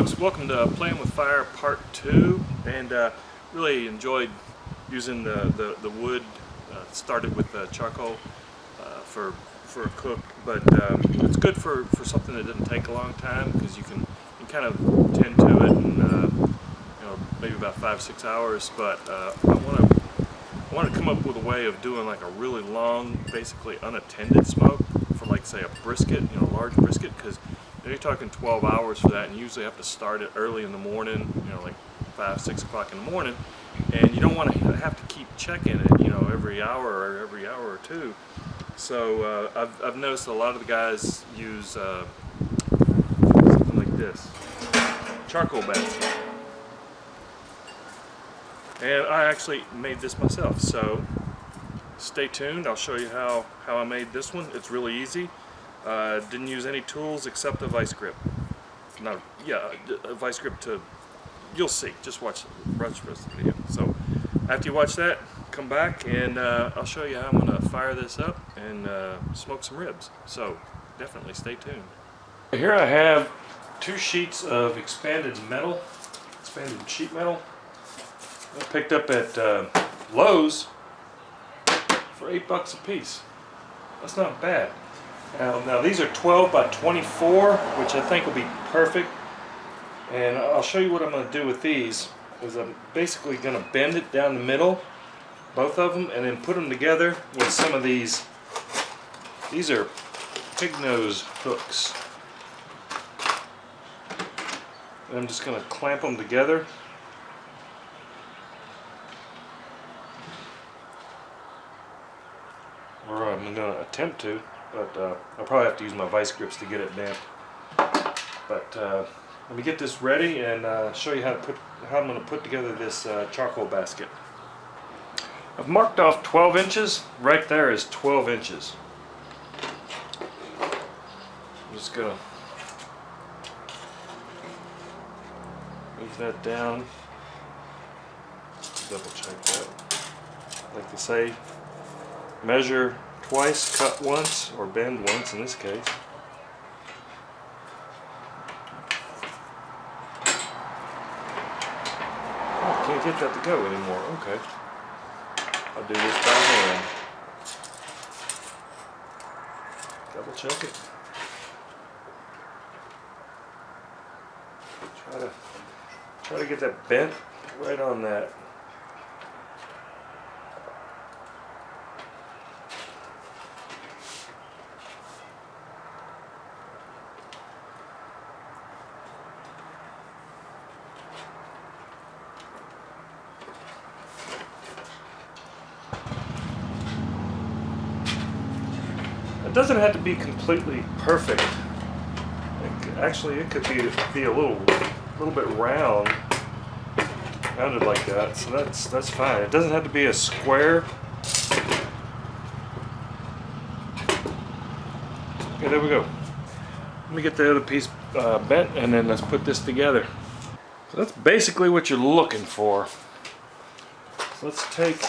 folks, welcome to Playing with Fire Part 2, and really enjoyed using the wood. Started with charcoal for a cook, but it's good for something that doesn't take a long time, because you can kind of tend to it in maybe about 5-6 hours. But I want to come up with a way of doing like a really long, basically unattended smoke for, like, say, a brisket, a large brisket, because you're talking 12 hours for that, and you usually have to start it early in the morning, like 5-6 o'clock in the morning, and you don't want to have to keep checking it, every hour or two. So I've noticed a lot of the guys use something like this, charcoal basket, and I actually made this myself. So stay tuned. I'll show you how I made this one. It's really easy. Didn't use any tools except a vice grip. A vice grip to, you'll see. Just watch the rest of the video. So after you watch that, come back and I'll show you how I'm going to fire this up and smoke some ribs. So definitely stay tuned. Here I have 2 sheets of expanded sheet metal. I picked up at Lowe's for $8 a piece. That's not bad. Now these are 12 by 24, which I think will be perfect. And I'll show you what I'm going to do with these. Is I'm basically going to bend it down the middle, both of them, and then put them together with some of these. These are pig nose hooks. And I'm just going to clamp them together. Or I'm going to attempt to. But I'll probably have to use my vice grips to get it damped. But let me get this ready and show you how I'm going to put together this charcoal basket. I've marked off 12 inches. Right there is 12 inches. I'm just going to move that down. Double check that. Like they say, measure twice, cut once, or bend once in this case. Oh, can't get that to go anymore. Okay. I'll do this by hand. Double check it. Try to get that bent right on that. It doesn't have to be completely perfect. Actually, it could be a little bit rounded like that. So that's fine. It doesn't have to be a square. Okay, there we go. Let me get the other piece bent, and then let's put this together. So that's basically what you're looking for. So let's take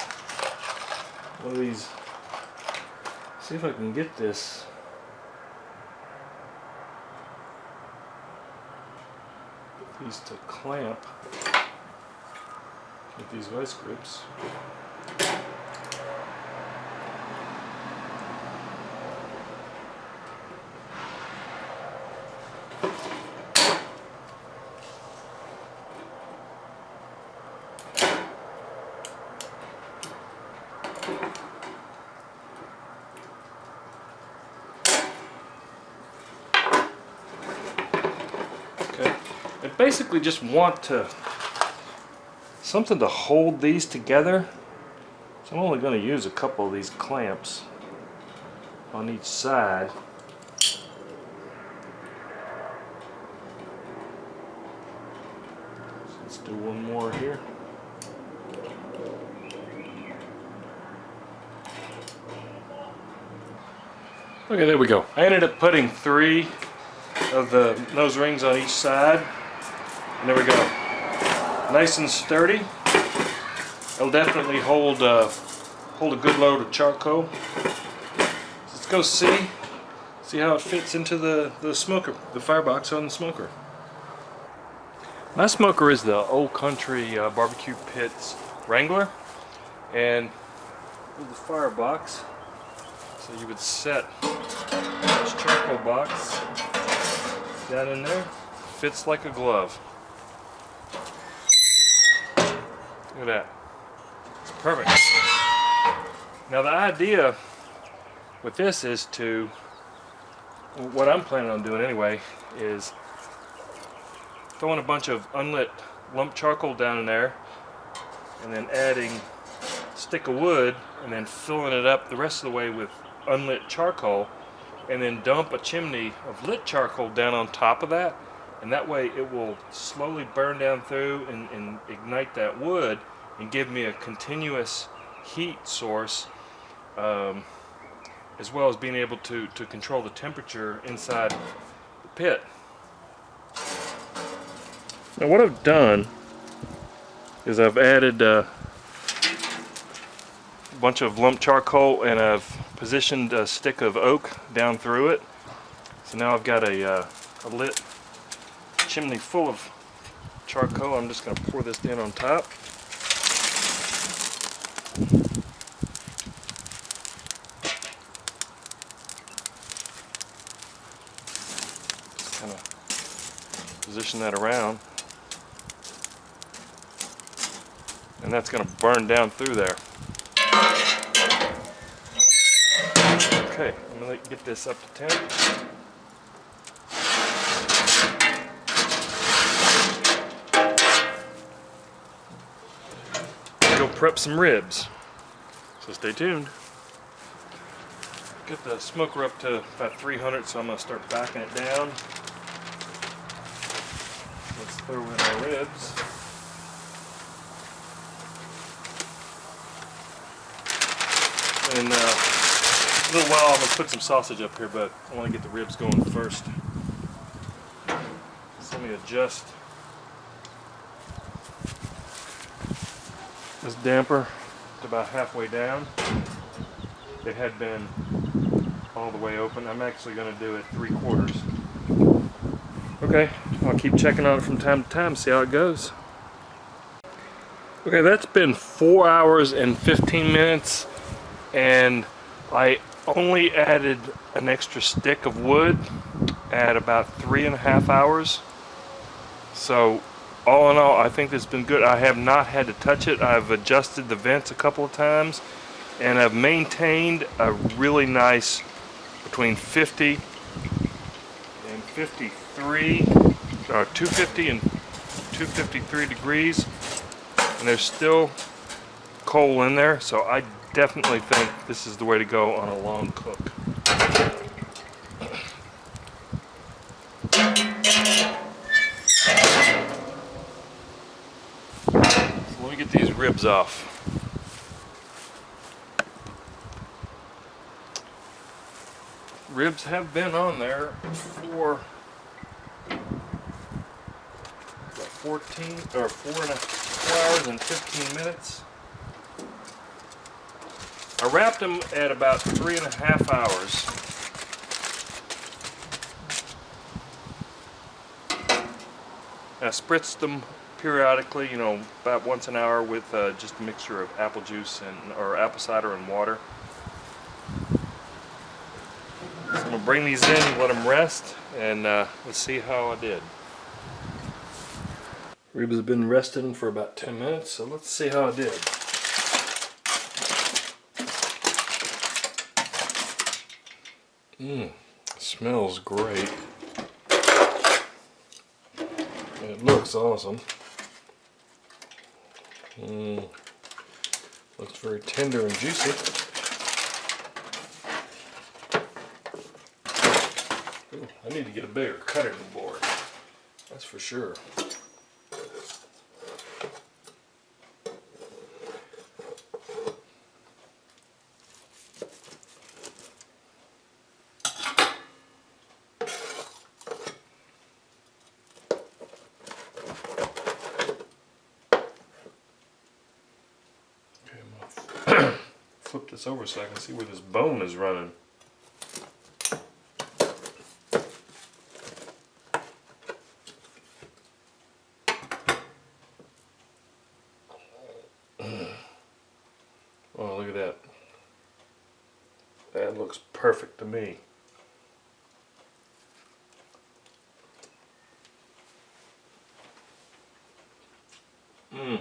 one of these. See if I can get this. Get these to clamp with these vice grips. I basically just want something to hold these together. So I'm only going to use a couple of these clamps on each side. So let's do one more here. Okay, there we go. I ended up putting 3 of the nose rings on each side. And there we go. Nice and sturdy. It'll definitely hold a good load of charcoal. Let's go see how it fits into the smoker, the firebox on the smoker. My smoker is the Old Country Barbecue Pits Wrangler, and with the firebox, so you would set this charcoal box down in there. Fits like a glove. Look at that. It's perfect. Now the idea with this is to, what I'm planning on doing anyway, is throwing a bunch of unlit lump charcoal down in there and then adding a stick of wood and then filling it up the rest of the way with unlit charcoal, and then dump a chimney of lit charcoal down on top of that, and that way it will slowly burn down through and ignite that wood and give me a continuous heat source, as well as being able to control the temperature inside the pit. Now what I've done is I've added a bunch of lump charcoal and I've positioned a stick of oak down through it. So now I've got a lit chimney full of charcoal. I'm just going to pour this down on top. Just kind of position that around. And that's going to burn down through there. Okay, I'm going to get this up to 10. Go prep some ribs, so stay tuned. Get the smoker up to about 300, so I'm going to start backing it down. Let's throw in our ribs. In a little while I'm going to put some sausage up here, but I want to get the ribs going first. So let me adjust this damper to about halfway down. It had been all the way open. I'm actually going to do it 3/4. Okay, I'll keep checking on it from time to time, see how it goes. Okay, that's been 4 hours and 15 minutes, and I only added an extra stick of wood at about 3.5 hours. So all in all, I think this has been good. I have not had to touch it. I've adjusted the vents a couple of times, and I've maintained a really nice between 50 and 53, or 250 and 253 degrees, and there's still coal in there, so I definitely think this is the way to go on a long cook. So let me get these ribs off. Ribs have been on there for about 4 hours and 15 minutes. I wrapped them at about 3.5 hours. I spritzed them periodically, you know, about once an hour with just a mixture of apple juice or apple cider and water. So I'm going to bring these in and let them rest, and let's see how I did. Ribs have been resting for about 10 minutes, so let's see how I did. Smells great. It looks awesome. Looks very tender and juicy. Ooh, I need to get a bigger cutting board. That's for sure. Flip this over so I can see where this bone is running. Look at that. That looks perfect to me. Mmm.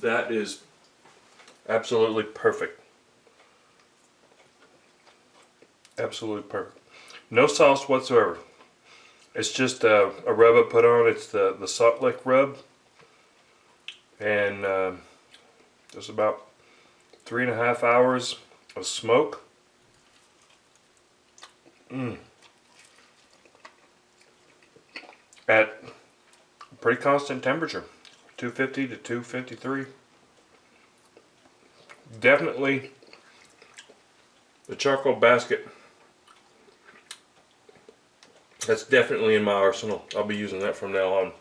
That is absolutely perfect. Absolutely perfect. No sauce whatsoever. It's just a rub I put on. It's the Salt Lick rub. And there's about 3.5 hours of smoke. At pretty constant temperature, 250 to 253. Definitely the charcoal basket. That's definitely in my arsenal. I'll be using that from now on.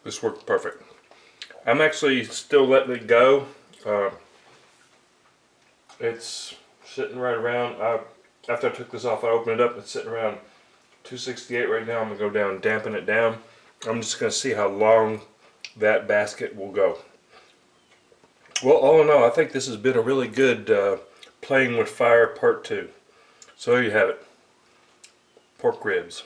This worked perfect. I'm actually still letting it go. It's sitting right around, after I took this off, I opened it up, it's sitting around 268 right now. I'm going to go down and dampen it down. I'm just going to see how long that basket will go. Well, all in all, I think this has been a really good playing with fire part 2. So there you have it. Pork ribs.